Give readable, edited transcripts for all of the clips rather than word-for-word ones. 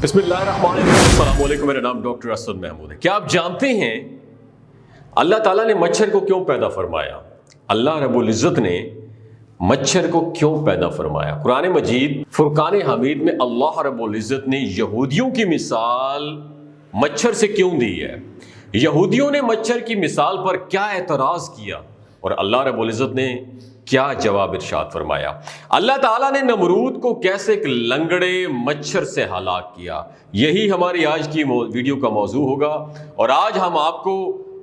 अस्सलाम वालेकुम, मेरा नाम डॉक्टर असद महमूद है। क्या आप जानते हैं अल्लाह ताला ने मच्छर को क्यों पैदा फरमाया? अल्लाह रब्बुल इज़्ज़त ने मच्छर को क्यों पैदा फरमाया? कुरान मजीद फुरकान हमीद में अल्लाह रब्बुल इज़्ज़त ने यहूदियों की मिसाल मच्छर से क्यों दी है? यहूदियों ने मच्छर की मिसाल पर क्या एतराज़ किया और अल्लाह रब्बुल इज़्ज़त ने क्या जवाब इरशाद फरमाया? अल्लाह ताला ने नमरूद को कैसे एक लंगड़े मच्छर से हलाक किया? यही हमारी आज की वीडियो का मौजू होगा और आज हम आपको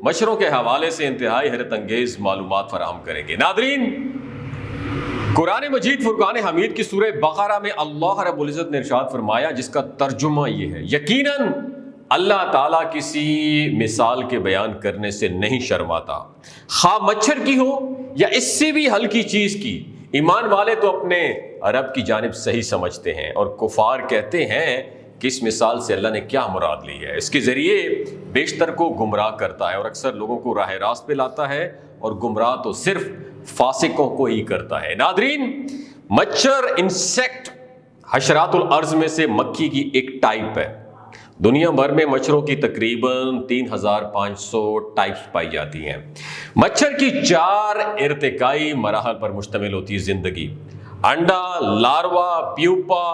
मच्छरों के हवाले से इंतहाई हैरत अंगेज मालूमात फराहम करेंगे। नादरीन, कुरान मजीद फुरकान हमीद की सूरह बकरा में अल्लाह रब्बुल इज़्ज़त ने इरशाद फरमाया, जिसका तर्जुमा ये है, यकीनन अल्लाह ताला किसी मिसाल के बयान करने से नहीं शर्माता, खा मच्छर की हो या इससे भी हल्की चीज की। ईमान वाले तो अपने रब की जानिब सही समझते हैं और कुफार कहते हैं कि इस मिसाल से अल्लाह ने क्या मुराद ली है। इसके जरिए बेशतर को गुमराह करता है और अक्सर लोगों को राह रास्त पे लाता है और गुमराह तो सिर्फ फासिकों को ही करता है। नादरीन, मच्छर इंसेक्ट हशरातुल अर्ज में से मक्खी की एक टाइप है। दुनिया भर में मच्छरों की तकरीबन 3500 टाइप्स पाई जाती हैं। मच्छर की 4 इर्तिकाई मराहल पर मुश्तमिल होती है जिंदगी: अंडा, लार्वा, प्यूपा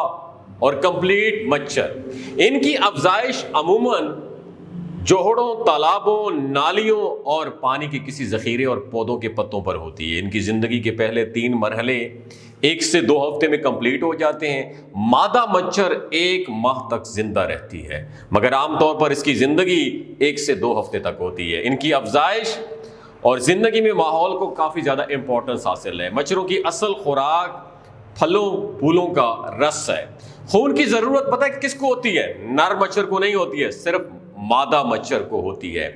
और कंप्लीट मच्छर। इनकी अफजाइश अमूमन जोहड़ों, तालाबों, नालियों और पानी के किसी जखीरे और पौधों के पत्तों पर होती है। इनकी ज़िंदगी के पहले 3 मरहले 1 से 2 हफ्ते में कंप्लीट हो जाते हैं। मादा मच्छर 1 माह तक जिंदा रहती है, मगर आमतौर पर इसकी ज़िंदगी 1 से 2 हफ्ते तक होती है। इनकी अफजाइश और ज़िंदगी में माहौल को काफ़ी ज़्यादा इम्पोर्टेंस हासिल है। मच्छरों की असल खुराक फलों फूलों का रस है। खून की ज़रूरत पता है किसको होती है? नर मच्छर को नहीं होती है, सिर्फ मादा मच्छर को होती है।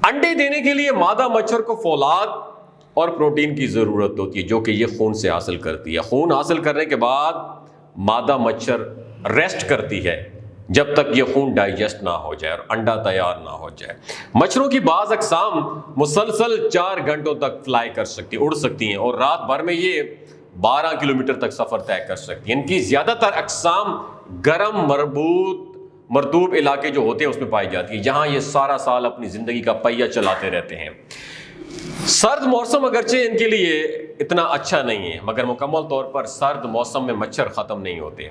अंडे देने के लिए मादा मच्छर को फौलाद और प्रोटीन की ज़रूरत होती है, जो कि ये खून से हासिल करती है। खून हासिल करने के बाद मादा मच्छर रेस्ट करती है जब तक ये खून डाइजेस्ट ना हो जाए और अंडा तैयार ना हो जाए। मच्छरों की बाज़ अक़साम मुसलसल 4 घंटों तक फ्लाई कर सकती, उड़ सकती हैं और रात भर में ये 12 किलोमीटर तक सफ़र तय कर सकती हैं। इनकी ज़्यादातर अक़साम गर्म मरतूब इलाके जो होते हैं उसमें पाई जाती है, जहाँ ये सारा साल अपनी ज़िंदगी का पहिया चलाते रहते हैं। सर्द मौसम अगरचे इनके लिए इतना अच्छा नहीं है, मगर मुकम्मल तौर पर सर्द मौसम में मच्छर ख़त्म नहीं होते।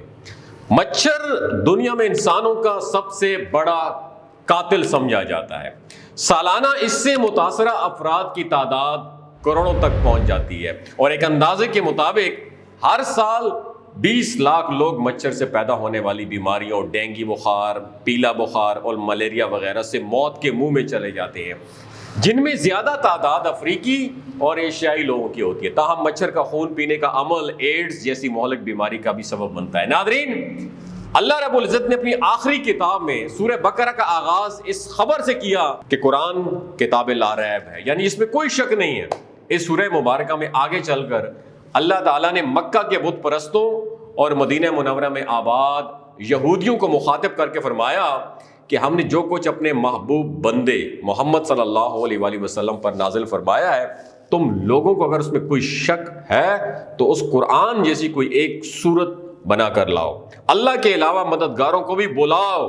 मच्छर दुनिया में इंसानों का सबसे बड़ा कातिल समझा जाता है। सालाना इससे मुतासरा अफराद की तादाद करोड़ों तक पहुंच जाती है और एक अंदाजे के मुताबिक हर साल 20 लाख लोग मच्छर से पैदा होने वाली बीमारियों, डेंगू बुखार, पीला बुखार और मलेरिया वगैरह से मौत के मुंह में चले जाते हैं, जिनमें ज़्यादा तादाद अफ्रीकी और एशियाई लोगों की होती है। ताहम मच्छर का खून पीने का अमल एड्स जैसी मोहलिक बीमारी का भी सबब बनता है। नादरीन, अल्लाह रब्बुल इज़्ज़त ने अपनी आखिरी किताब में सूरह बकरा का आगाज़ इस खबर से किया कि कुरान किताब ला रैब है, यानी इसमें कोई शक नहीं है। इस सूरह मुबारका में आगे चलकर अल्लाह ताला ने मक्का के बुत परस्तों और मदीना मुनव्वरा में आबाद यहूदियों को मुखातिब करके फरमाया कि हमने जो कुछ अपने महबूब बंदे मोहम्मद सल्लल्लाहु अलैहि वसल्लम पर नाजिल फरमाया है, तुम लोगों को अगर उसमें कोई शक है तो उस कुरान जैसी कोई एक सूरत बना कर लाओ, अल्लाह के अलावा मददगारों को भी बुलाओ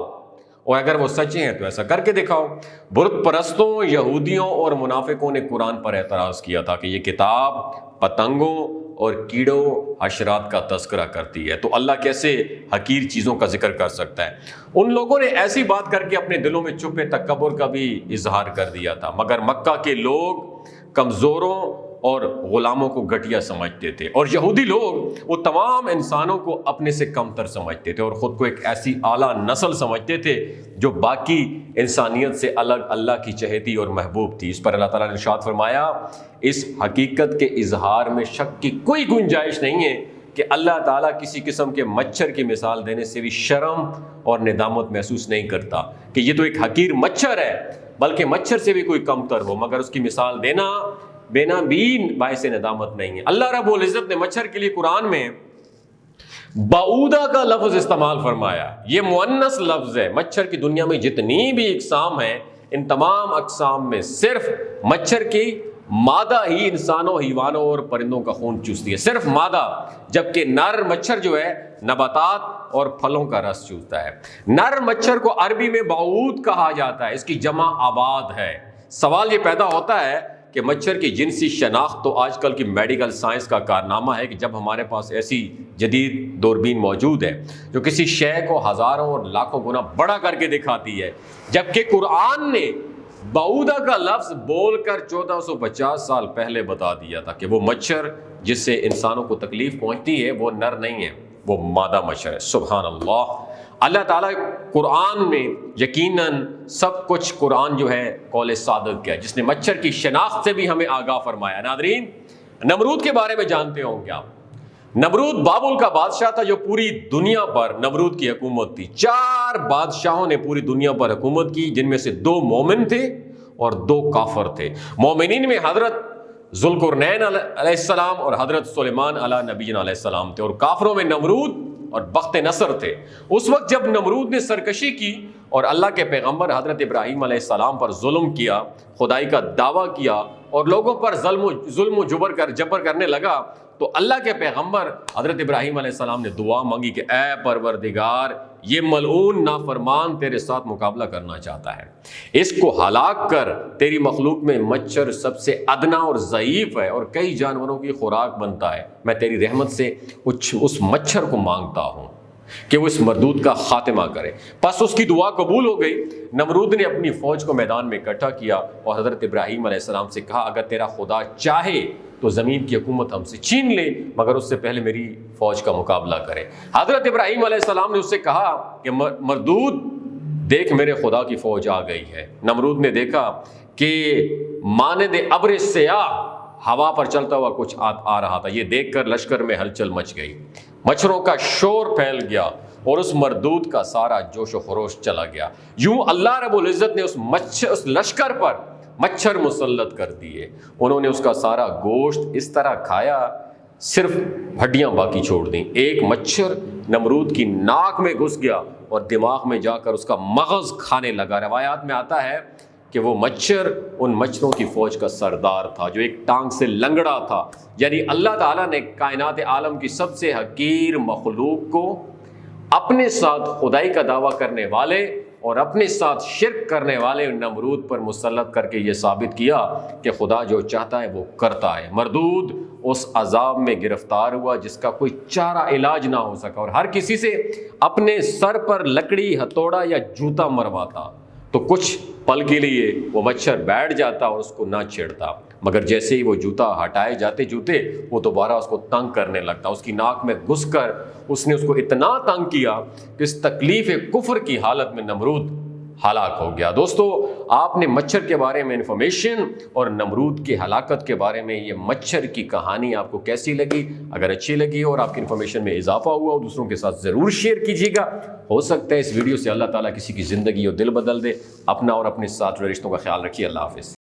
और अगर वो सच्चे हैं तो ऐसा करके दिखाओ। बुत परस्तों, यहूदियों और मुनाफिकों ने कुरान पर एतराज़ किया था कि ये किताब पतंगों और कीड़ों हशरात का तस्करा करती है, तो अल्लाह कैसे हकीर चीज़ों का जिक्र कर सकता है। उन लोगों ने ऐसी बात करके अपने दिलों में छुपे तकब्बुर का भी इजहार कर दिया था, मगर मक्का के लोग कमज़ोरों और ग़ुलामों को घटिया समझते थे और यहूदी लोग वो तमाम इंसानों को अपने से कमतर समझते थे और ख़ुद को एक ऐसी आला नस्ल समझते थे जो बाकी इंसानियत से अलग अल्लाह की चहेती और महबूब थी। इस पर अल्लाह ताला ने इरशाद फरमाया, इस हकीकत के इजहार में शक की कोई गुंजाइश नहीं है कि अल्लाह ताला किसी किस्म के मच्छर की मिसाल देने से भी शर्म और निदामत महसूस नहीं करता कि ये तो एक हकीर मच्छर है, बल्कि मच्छर से भी कोई कमतर हो, मगर उसकी मिसाल देना बेना बीन बाइस निदामत नहीं है। अल्लाह रब्बुल इज़्ज़त ने मच्छर के लिए कुरान में बाऊदा का लफ्ज़ इस्तेमाल फरमाया। ये मुअन्नस लफ्ज़ है। मच्छर की दुनिया में जितनी भी अक़साम हैं, इन तमाम अक़साम में सिर्फ मच्छर की مادہ ہی انسانوں، حیوانوں اور پرندوں کا خون چوستی ہے، صرف مادہ، جبکہ نر مچھر جو ہے نباتات اور پھلوں کا رس چوستا ہے۔ نر مچھر کو عربی میں بعوض کہا جاتا ہے، اس کی جمع آباد ہے۔ سوال یہ پیدا ہوتا ہے کہ مچھر کی جنسی شناخت تو آج کل کی میڈیکل سائنس کا کارنامہ ہے کہ جب ہمارے پاس ایسی جدید دوربین موجود ہے جو کسی شے کو ہزاروں اور لاکھوں گنا بڑا کر کے دکھاتی ہے، جبکہ قرآن نے بعوضہ کا لفظ بول کر 1450 سال پہلے بتا دیا تھا کہ وہ مچھر جس سے انسانوں کو تکلیف پہنچتی ہے وہ نر نہیں ہے، وہ مادہ مچھر ہے۔ سبحان اللہ۔ اللہ تعالیٰ قرآن میں یقیناً سب کچھ، قرآن جو ہے قول صادق کیا ہے، جس نے مچھر کی شناخت سے بھی ہمیں آگاہ فرمایا۔ ناظرین، نمرود کے بارے میں جانتے ہوں گے آپ؟ نمرود بابل کا بادشاہ تھا جو پوری دنیا پر نمرود کی حکومت تھی۔ 4 بادشاہوں نے پوری دنیا پر حکومت کی، جن میں سے 2 مومن تھے اور 2 کافر تھے۔ مومنین میں حضرت ذوالقرنین علیہ السلام اور حضرت سلیمان علیہ نبینا علیہ السلام تھے، اور کافروں میں نمرود اور بخت نصر تھے۔ اس وقت جب نمرود نے سرکشی کی اور اللہ کے پیغمبر حضرت ابراہیم علیہ السلام پر ظلم کیا، خدائی کا دعویٰ کیا اور لوگوں پر ظلم و جبر کرنے لگا، تو اللہ کے پیغمبر حضرت ابراہیم علیہ السلام نے دعا مانگی کہ اے پروردگار، یہ ملعون نافرمان تیرے ساتھ مقابلہ کرنا چاہتا ہے، اس کو ہلاک کر۔ تیری مخلوق میں مچھر سب سے ادنا اور ضعیف ہے اور کئی جانوروں کی خوراک بنتا ہے، میں تیری رحمت سے اس مچھر کو مانگتا ہوں کہ وہ اس مردود کا خاتمہ کرے۔ پس اس کی دعا قبول ہو گئی۔ نمرود نے اپنی فوج کو میدان میں اکٹھا کیا اور حضرت ابراہیم علیہ السلام سے کہا، اگر تیرا خدا چاہے تو زمین کی حکومت ہم سے چھین لے، مگر اس سے پہلے میری فوج کا مقابلہ کرے۔ حضرت ابراہیم علیہ السلام نے اس سے کہا کہ مردود، دیکھ میرے خدا کی فوج آ گئی ہے۔ نمرود نے دیکھا کہ مانند ابر سیاہ ہوا پر چلتا ہوا کچھ آ رہا تھا۔ یہ دیکھ کر لشکر میں ہلچل مچ گئی، مچھروں کا شور پھیل گیا اور اس مردود کا سارا جوش و خروش چلا گیا۔ یوں اللہ رب العزت نے اس لشکر پر مچھر مسلط کر دیے، انہوں نے اس کا سارا گوشت اس طرح کھایا، صرف ہڈیاں باقی چھوڑ دیں۔ ایک مچھر نمرود کی ناک میں گھس گیا اور دماغ میں جا کر اس کا مغز کھانے لگا۔ روایات میں آتا ہے کہ وہ مچھر ان مچھروں کی فوج کا سردار تھا جو ایک ٹانگ سے لنگڑا تھا۔ یعنی اللہ تعالیٰ نے کائنات عالم کی سب سے حقیر مخلوق کو اپنے ساتھ خدائی کا دعویٰ کرنے والے اور اپنے ساتھ شرک کرنے والے نمرود پر مسلط کر کے یہ ثابت کیا کہ خدا جو چاہتا ہے وہ کرتا ہے۔ مردود اس عذاب میں گرفتار ہوا جس کا کوئی چارہ علاج نہ ہو سکا، اور ہر کسی سے اپنے سر پر لکڑی، ہتھوڑا یا جوتا مرواتا تو کچھ پل کے لیے وہ مچھر بیٹھ جاتا اور اس کو نہ چھیڑتا، مگر جیسے ہی وہ جوتا ہٹائے جاتے جوتے، وہ دوبارہ اس کو تنگ کرنے لگتا۔ اس کی ناک میں گھس کر اس نے اس کو اتنا تنگ کیا کہ اس تکلیف کفر کی حالت میں نمرود ہلاک ہو گیا۔ دوستو، آپ نے مچھر کے بارے میں انفارمیشن اور نمرود کی ہلاکت کے بارے میں یہ مچھر کی کہانی آپ کو کیسی لگی؟ اگر اچھی لگی اور آپ کی انفارمیشن میں اضافہ ہوا ہو، دوسروں کے ساتھ ضرور شیئر کیجیے گا۔ ہو سکتا ہے اس ویڈیو سے اللہ تعالیٰ کسی کی زندگی اور دل بدل دے۔ اپنا اور اپنے ساتھ رشتوں کا خیال رکھیے۔ اللہ حافظ۔